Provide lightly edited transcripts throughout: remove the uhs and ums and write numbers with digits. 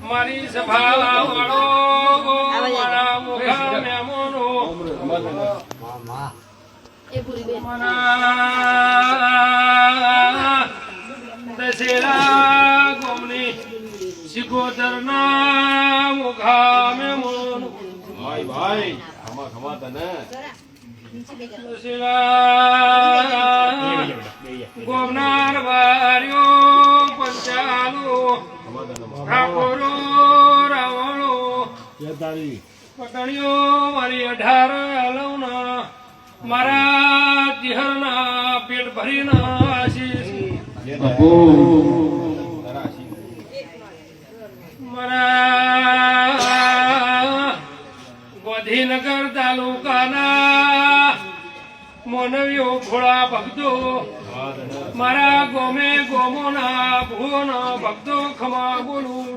મારી સભા વાળો મારા મુખા મેમોનો દશેરા ગોમની શિકોતરના મુખા મેમોનો ભાઈ ભાઈ ખમા ખમા તને ગોમનાર વાર્યો પંચાલો ઠાકોરો રાવણો પટણીઓ મારી 18 અલવના મારા ચિહરના પેટ ભરીના આશીષ મારા ગોધીનગર તાલુકાના મોનવીઓ ઘોડા ભક્તો મારા ગોમે ગોમોના ભુવોના ભક્તો ખમા બોલું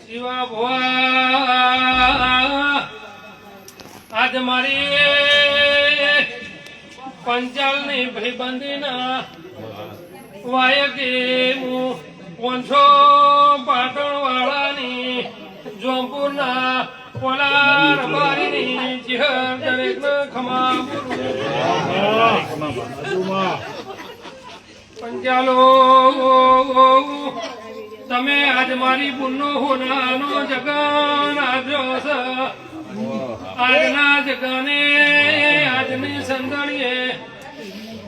શિવા ભુવા આજ મારી પંચાલની ભાઈબંધીના વાયકે હું 500 પાટણ વાળાની જોમપુરના પોલાર બારીની ચિહર દરેકના ખમા પંચાલો તમે આજ મારી પુનનો હોનાનો જગન આજો છે આજના જગને આજની સંદણીએ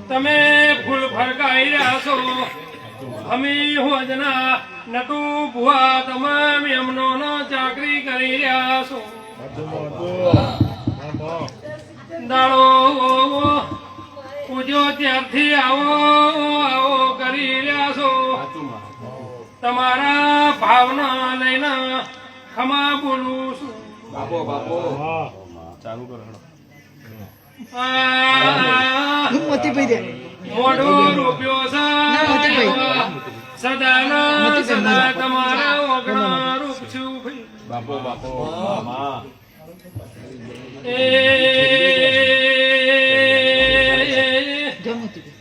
તમે ફૂલ ફરકાઈ રહ્યા છો અમી હોજના નટુ ભુવા તમામ એમનો ચાકરી કરી રહ્યા છો દાડો પૂજો ત્યારથી આવો આવો કરી રહ્યા છો તમારા ભાવના લઈને ખમા બોલું છું બાપો બાપો ચાલુ કરો મોઢો રૂપિયો છે સદા સદા તમારા ઓગણા રૂપ છું ભાઈ બાપો બાપો મામા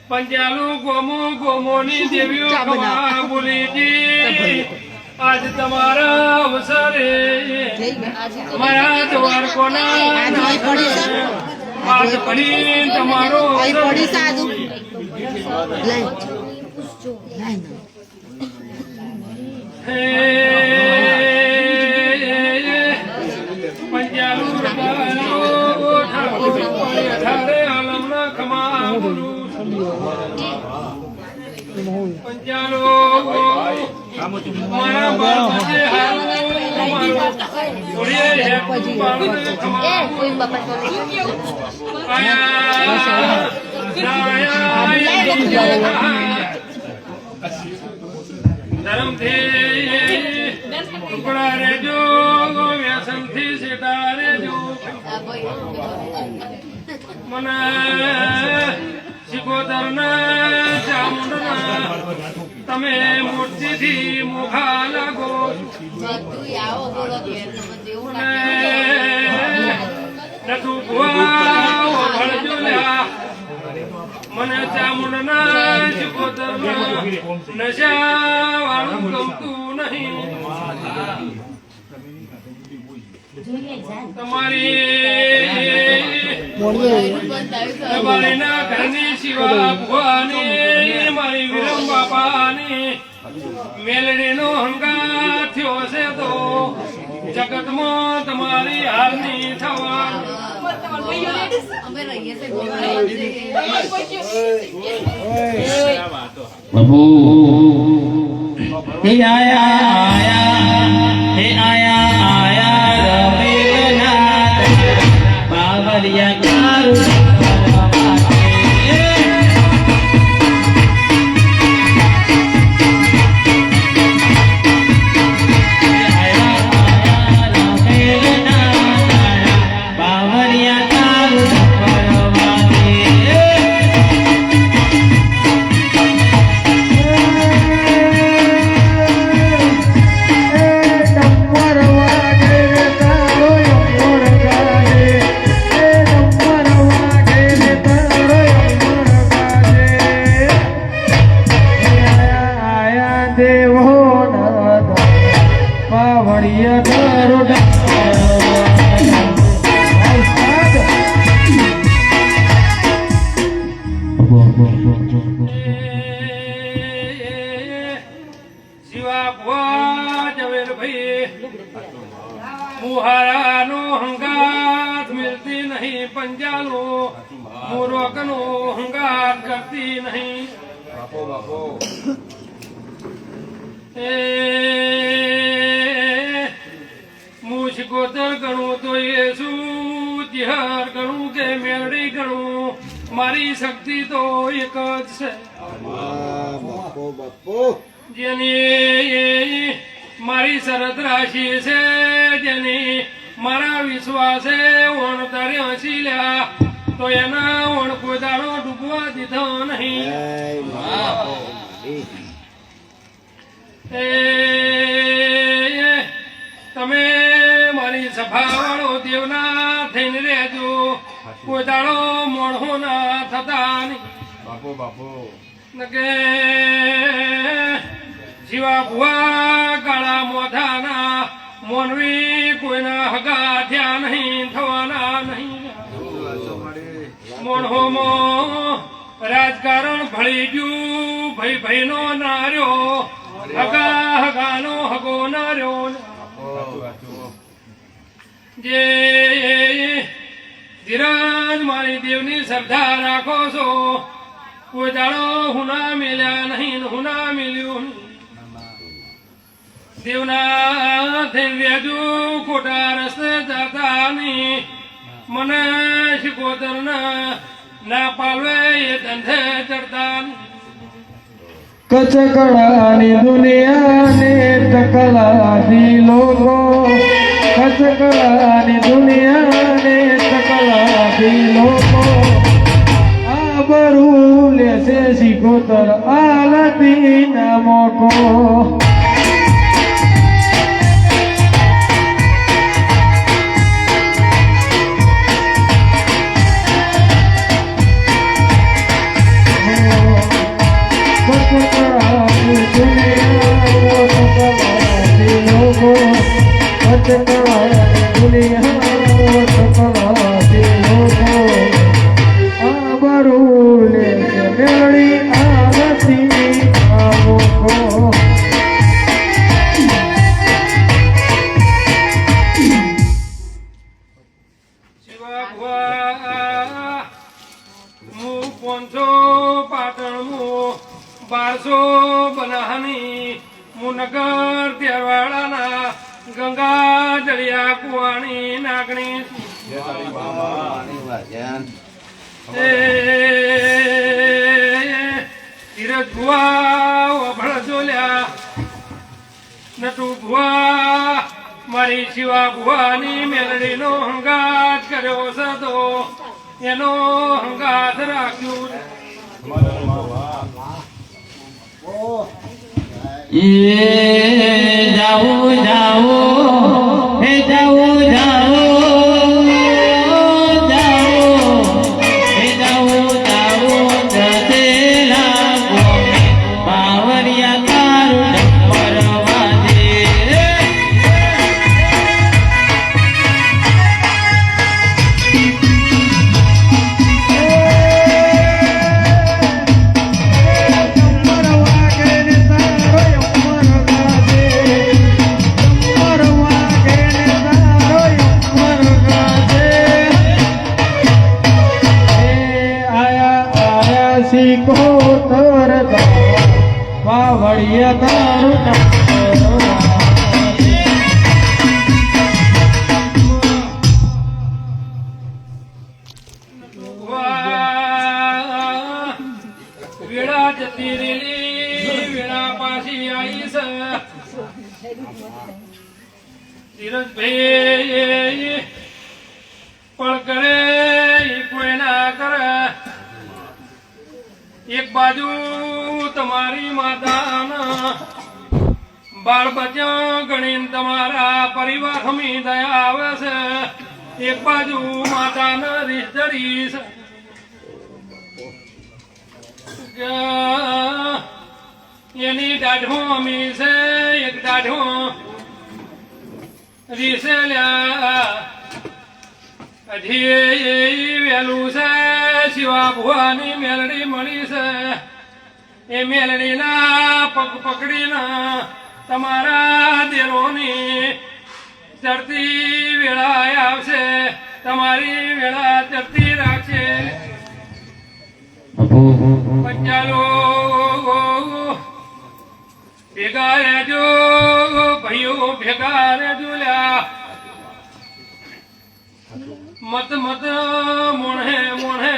પંચાલો ગોમો ગોમોની દેવીઓ ખમા બોલીજી આજ તમારા અવસરે મારા દ્વારકોના આજ પડી તમારો પંચાલો ઠારે આલમના ખમા બોલું પંચાલો મારા બાપા ધરમથી ટુકડા રેજો વ્યસનથી સેટા રેજો મને શિકોતરના ચામુંડના તમે મૂર્તિથી મુખા લાગો નતું ભુવા ભળજો લ્યા મને ચામુંડના શિકોતરના નશા વાળું ગમતું નહીં તમારી ઘરની શિવા ભુવાની મારી વિરમ બાપાની મેલડીનો હંગા થયો છે તો જગતમાં તમારી હારની થવા પ્રભુ હે આયા રમેલનાથ બાવલિયા કારું આયા બાવળિયા દારૂડા શિવા ભુવા ઝવેરભાઈ મુહારાનો હંગાત મિલતી નહીં પંજાલો મોરકનો હંગાત કરતી નહીં બાપો બાપો મુશકોતર ગણું તો યેસુ તિહાર ગણું કે મેરડી ગણું મારી શક્તિ તો એક જ છે બાપો બાપો જેની મારી શરત રાશિ છે જેની મારા વિશ્વાસે ઓણ તારે હસી લ્યા તો એના ઓણ કોઈ દાડો ડૂબવા દીધો નહીં તમે મારી સભાવાળો દેવના થઈને રહેજો કોઈ દાડો મોણો ના થતા નહીં બાપો બાપો કે શિવા ભુવા કાળા મોઢાના મોનવી કોઈના હગા થયા નહીં થવાના નહીં મોણહોમો રાજકારણ ભળી ગયું ભાઈ ભાઈનો નાર્યો હગા હગાનો હગો નાર્યો જે ધીરજ મારી દેવની શ્રદ્ધા રાખો છો કોઈ દાડો હુના મેલ્યા નહીં હુના મેલ્યું દેવના થઈને વેજુ ખોટા રસ્તે જતા નહીં મને શિકોતર ના પાલવે એ ધંધે ચડતા કચકડાની દુનિયાને ટકલાથી લોકો કચકડાની દુનિયાને ટકલાથી લોકો આબરૂ લેશે શિકોતર આલતી ના મોકો શિવા ભુવા હું 500 પાટણ હું 1200 બનાહની હું નગર તેરવાડાના ગંગા જળિયા કુવાણી નાગણી ધીરજ ભુવા વભળ જોલ્યા નટુ ભુવા મારી શિવા ભુવાની મેલડીનો હંગાત કર્યો સદો એનો હંગાત રાખ્યું એ જાઓ જાઓ હે જાઓ જાઓ બાવળિયા દારૂડા વેળા જતી રેલી વેળા પાછી આવી છે ધીરજભાઈ પણ કરે કોઈ ના કરે એક બાજુ તમારી માતાના બાળ બચ્ચા ગણીને તમારા પરિવાર હમી દયા આવે છે એક બાજુ માતાના રીઝડી છે એની દાઢો અમી છે એક દાઢો રીસેલ્યા હજી વેલું છે શિવા ભુવાની મેલડી મળી છે એ મેલડીના પગ પકડીને તમારા દેરોની ચડતી વેળા આવશે તમારી વેળા ચડતી રાખશે પંચાલો ભેગા રહેજો ભાઈઓ ભેગા રહેજો લ્યા મત મત મોણે મોણે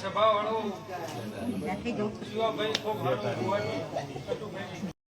સભાવાળો શિવાભાઈ ખૂબ હારું હોવાની કટુભાઈ